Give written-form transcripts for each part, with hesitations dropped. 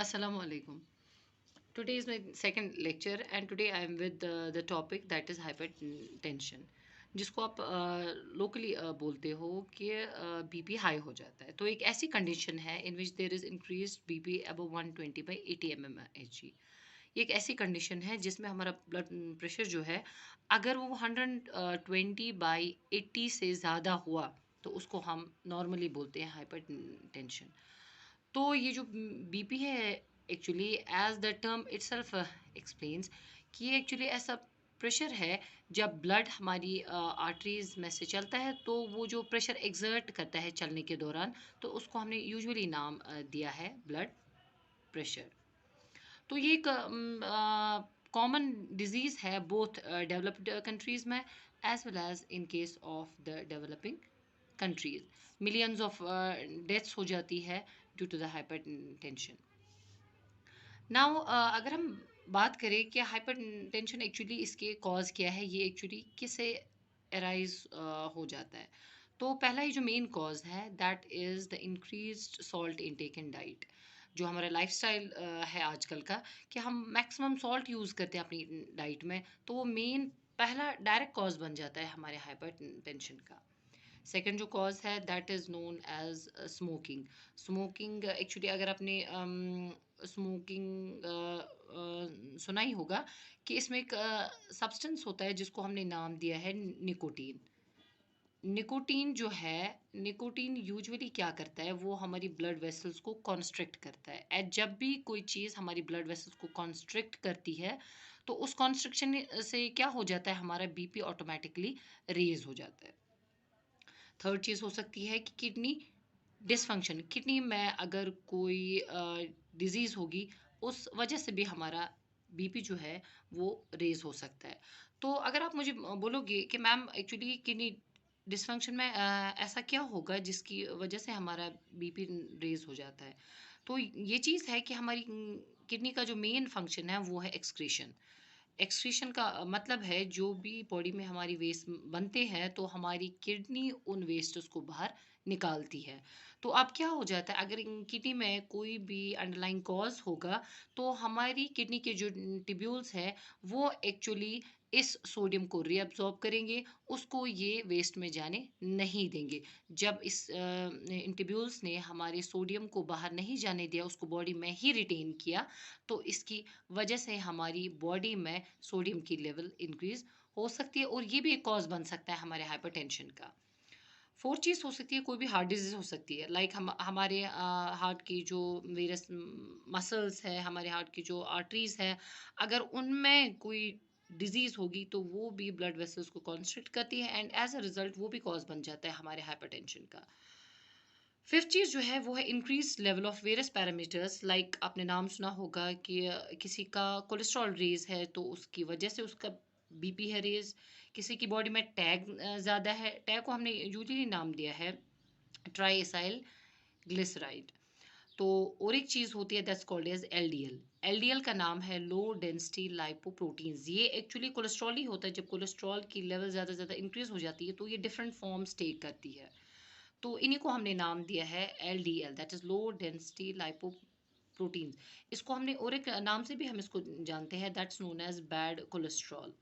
Assalamu alaikum. Today is my second lecture and today I am with the topic that is hypertension, जिसको आप locally बोलते हो कि BP high हो जाता है। तो एक ऐसी कंडीशन है in which there is increased BP above 120 by 80 mmHg। ये एक ऐसी कंडीशन है जिसमें हमारा ब्लड प्रेशर जो है, अगर वो 120/80 से ज़्यादा हुआ तो उसको हम नॉर्मली बोलते हैं हाइपरटेंशन। तो ये जो बीपी है, actually as the term itself explains कि ये एक्चुअली ऐसा प्रेशर है जब ब्लड हमारी आर्टरीज में से चलता है, तो वो जो प्रेशर एक्सर्ट करता है चलने के दौरान, तो उसको हमने यूजुअली नाम दिया है ब्लड प्रेशर। तो ये एक कॉमन डिजीज़ है बोथ डेवलप्ड कंट्रीज़ में as well as in case of the developing countries. Millions of deaths हो जाती है due to the hypertension. Now अगर हम बात करें कि हाइपरटेंशन एक्चुअली इसके कॉज क्या है, ये एक्चुअली किससे अराइज हो जाता है। तो पहला ही जो मेन कॉज है that is the increased salt intake in diet. जो हमारा लाइफस्टाइल है आजकल का, कि हम मैक्सिमम सॉल्ट यूज़ करते हैं अपनी डाइट में, तो वो मेन पहला डायरेक्ट कॉज बन जाता है हमारे हाइपरटेंशन का। सेकंड जो कॉज है that is known as smoking. Smoking actually अगर आपने स्मोकिंग सुना ही होगा कि इसमें एक सब्सटेंस होता है जिसको हमने नाम दिया है निकोटीन। निकोटीन जो है, निकोटीन यूजुअली क्या करता है, वो हमारी ब्लड वेसल्स को कॉन्स्ट्रिक्ट करता है। एंड जब भी कोई चीज़ हमारी ब्लड वेसल्स को कॉन्स्ट्रिक्ट करती है, तो उस कॉन्स्ट्रिक्शन से क्या हो जाता है, हमारा बीपी ऑटोमेटिकली रेज हो जाता है। थर्ड चीज़ हो सकती है कि किडनी डिसफंक्शन। किडनी में अगर कोई डिजीज़ होगी, उस वजह से भी हमारा बीपी जो है वो रेज़ हो सकता है। तो अगर आप मुझे बोलोगे कि मैम एक्चुअली किडनी डिसफंक्शन में ऐसा क्या होगा जिसकी वजह से हमारा बीपी रेज़ हो जाता है? तो ये चीज़ है कि हमारी किडनी का जो मेन फंक्शन है वो है एक्सक्रीशन। एक्सक्रीशन का मतलब है जो भी बॉडी में हमारी वेस्ट बनते हैं, तो हमारी किडनी उन वेस्ट्स को बाहर निकालती है। तो अब क्या हो जाता है, अगर किडनी में कोई भी अंडरलाइंग कॉज होगा, तो हमारी किडनी के जो टिब्यूल्स है वो एक्चुअली इस सोडियम को रीअब्सॉर्ब करेंगे, उसको ये वेस्ट में जाने नहीं देंगे। जब इस इन टिब्यूल्स ने हमारे सोडियम को बाहर नहीं जाने दिया, उसको बॉडी में ही रिटेन किया, तो इसकी वजह से हमारी बॉडी में सोडियम की लेवल इंक्रीज हो सकती है और ये भी एक कॉज बन सकता है हमारे हाइपरटेंशन का। फोर्थ चीज़ हो सकती है, कोई भी हार्ट डिजीज हो सकती है। लाइक हम हमारे हार्ट की जो वेरियस मसल्स है, हमारे हार्ट की जो आर्टरीज है, अगर उनमें कोई डिजीज होगी तो वो भी ब्लड वेसल्स को कॉन्स्ट्रिक्ट करती है एंड एज अ रिजल्ट वो भी कॉज बन जाता है हमारे हाइपरटेंशन का। फिफ्थ चीज़ जो है वो है increase level of various parameters. Like आपने नाम सुना होगा कि किसी का कोलेस्ट्रॉल रेज है तो उसकी वजह से उसका बीपी है रेज। किसी की बॉडी में टैग ज़्यादा है, टैग को हमने यूजली नाम दिया है ट्राई एसाइल ग्लिसराइड। तो और एक चीज़ होती है that's called as LDL. LDL का नाम है लो डेंसिटी लाइपोप्रोटीन्स। ये एक्चुअली कोलेस्ट्रॉल ही होता है। जब कोलेस्ट्रॉल की लेवल ज़्यादा ज़्यादा इंक्रीज हो जाती है, तो ये डिफरेंट फॉर्म्स टेक करती है। तो इन्हीं को हमने नाम दिया है LDL, that is low density lipoproteins. इसको हमने और एक नाम से भी हम इसको जानते हैं, that's known as bad cholesterol.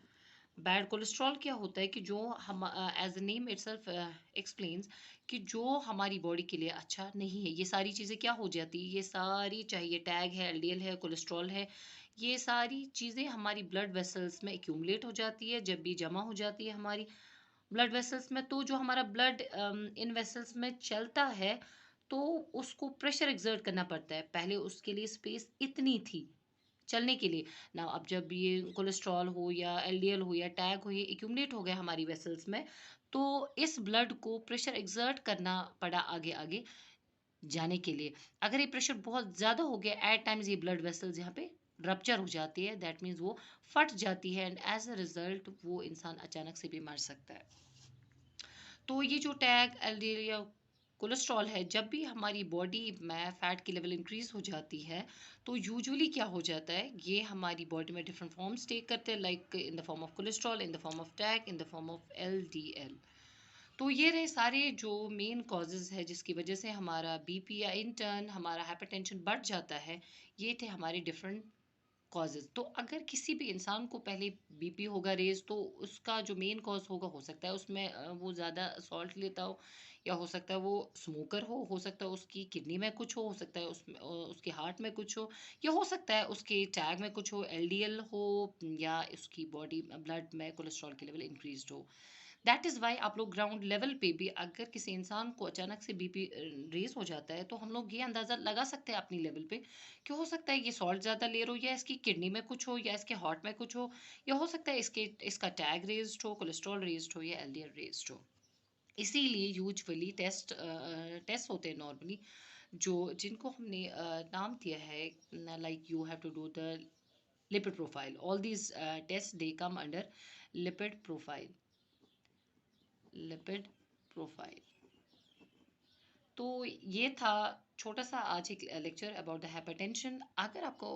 Bad cholesterol क्या होता है कि जो हम as a name itself explains कि जो हमारी बॉडी के लिए अच्छा नहीं है। ये सारी चीज़ें क्या हो जाती है, ये सारी, चाहे ये टैग है, एलडीएल है, कोलेस्ट्रॉल है, ये सारी चीज़ें हमारी ब्लड वेसल्स में एक्यूमुलेट हो जाती है। जब भी जमा हो जाती है हमारी ब्लड वेसल्स में, तो जो हमारा ब्लड इन वेसल्स में चलता है, तो उसको प्रेशर एक्सर्ट करना पड़ता है। पहले उसके लिए स्पेस इतनी थी चलने के लिए ना, अब जब ये कोलेस्ट्रॉल हो या एलडीएल हो या टैग हो, ये एक्यूमुलेट हो गया हमारी वेसल्स में, तो इस ब्लड को प्रेशर एक्सर्ट करना पड़ा आगे आगे जाने के लिए। अगर ये प्रेशर बहुत ज़्यादा हो गया एट टाइम्स, ये ब्लड वेसल्स यहाँ पे रप्चर हो जाती है, दैट मीन्स वो फट जाती है एंड एज अ रिजल्ट वो इंसान अचानक से भी मर सकता है। तो ये जो टैग एलडीएल या कोलेस्ट्रॉल है, जब भी हमारी बॉडी में फैट की लेवल इंक्रीज हो जाती है, तो यूजुअली क्या हो जाता है, ये हमारी बॉडी में डिफरेंट फॉर्म्स टेक करते हैं, like in the form of cholesterol, in the form of tag, in the form of LDL. तो ये रहे सारे जो मेन कॉजेज़ है जिसकी वजह से हमारा बीपी या इन टर्न हमारा हाइपरटेंशन बढ़ जाता है, ये थे हमारे डिफरेंट कॉजेज़। तो अगर किसी भी इंसान को पहले बीपी होगा रेज़, तो उसका जो मेन कॉज़ होगा, हो सकता है उसमें वो ज़्यादा सॉल्ट लेता हो, या हो सकता है वो स्मोकर हो सकता है उसकी किडनी में कुछ हो सकता है उसमें उसके हार्ट में कुछ हो, या हो सकता है उसके टैग में कुछ हो, एलडीएल हो, या उसकी बॉडी ब्लड में कोलेस्ट्रॉल के लेवल इंक्रीज़्ड हो। दैट इज़ व्हाई आप लोग ग्राउंड लेवल पे भी अगर किसी इंसान को अचानक से बीपी रेज़ हो जाता है, तो हम लोग ये अंदाज़ा लगा सकते हैं अपनी लेवल पे कि हो सकता है ये सॉल्ट ज़्यादा ले रहा हो, या इसकी किडनी में कुछ हो, या इसके हार्ट में कुछ हो, या हो सकता है इसका टैग रेज़्ड हो, कोलेस्ट्रॉल रेज़्ड हो, या एलडीएल रेज़्ड हो। इसीलिए यूजुअली टेस्ट होते हैं नॉर्मली, जो जिनको हमने नाम दिया है, like you have to do the lipid profile. All these test they come under lipid profile, lipid profile. तो ये था छोटा-सा आज एक लेक्चर अबाउट द हाइपरटेंशन। अगर आपको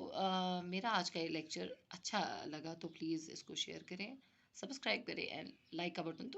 मेरा आज का ये लेक्चर अच्छा लगा, तो प्लीज़ इसको शेयर करें, सब्सक्राइब करें एंड लाइक का बटन